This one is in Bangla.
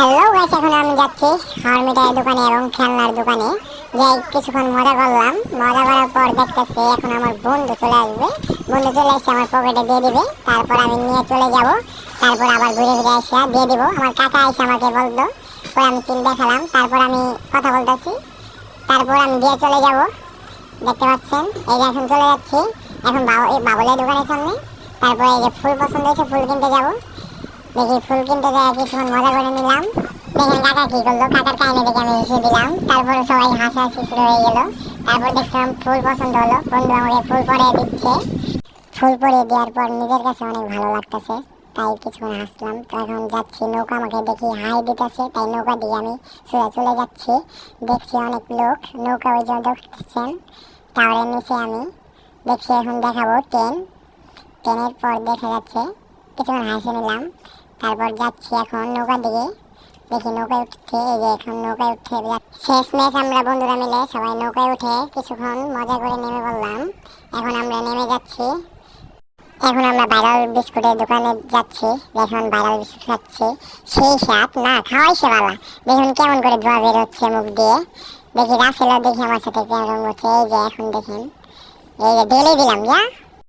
হ্যালো গাইস, এখন আমি যাচ্ছি হারমিটার দোকানে এবং খেলনার দোকানে। যাই কিছুক্ষণ মজা করলাম। মজা করার পর দেখতেছি এখন আমার বন্ধু চলে আসবে। বন্ধু চলে এসে আমার পকেটে দিয়ে দিবে, তারপর আমি নিয়ে চলে যাব। তারপর আবার ঘুরে ফিরে এসে দিয়ে দিব। আমার কাকা এসে আমাকে বলতো, পরে আমি চিল দেখালাম, তারপর আমি কথা বলতেছি, তারপর আমি দিয়ে চলে যাব। দেখতে পাচ্ছেন এই যে এখন চলে যাচ্ছি এখন বাবুলের দোকানের সামনে। তারপরে এই যে ফুল পছন্দ হয়েছে, ফুল কিনতে যাব। দেখি ফুল কিনতে যাই, কিছুক্ষণ মজা করে নিলাম। দেখেন কাকা কি করলো, কাকার কাহিনী দেখে আমি হেসে দিলাম। তারপর সবাই হাসাহাসি শুরু হয়ে গেল। তারপর দেখলাম ফুল পছন্দ হলো, বন্ধু আমাকে ফুল পরিয়ে দিচ্ছে। ফুল পরিয়ে দেওয়ার পর নিজের কাছে অনেক ভালো লাগতেছে, তাই কিছুক্ষণ হাসলাম। তো এখন যাচ্ছি, নৌকা আমাকে দেখি হাই দিতেছে, তাই নৌকা দিয়ে আমি সোজা চলে যাচ্ছি। দেখছি অনেক লোক, নৌকা ওই যে দেখছেন টাওয়ারের নিচে। আমি দেখছি এখন দেখাবো ট্রেন। ট্রেনের পর দেখা যাচ্ছে, কিছুক্ষণ হাসি নিলাম। তারপর যাচ্ছি এখন নৌকা দিকে। দেখি নৌকায় উঠছে, এই যে এখন নৌকায় উঠে শেষ ম্যাচ। আমরা বন্ধুরা মিলে সবাই নৌকায় উঠে কিছুক্ষণ মজা করে নেমে পড়লাম। এখন আমরা নেমে যাচ্ছি। এখন আমরা ভাইরাল বিস্কুটের দোকানে যাচ্ছি। দেখুন ভাইরাল বিস্কুট খাচ্ছি, সেই স্বাদ না খাওয়াই সে বালা। দেখুন কেমন করে ধোয়া বের হচ্ছে মুখ দিয়ে। দেখি রাসেলও দেখি আমার সাথে কেমন করছে। এই যে এখন দেখেন, এই যে ঢেলে দিলাম, যা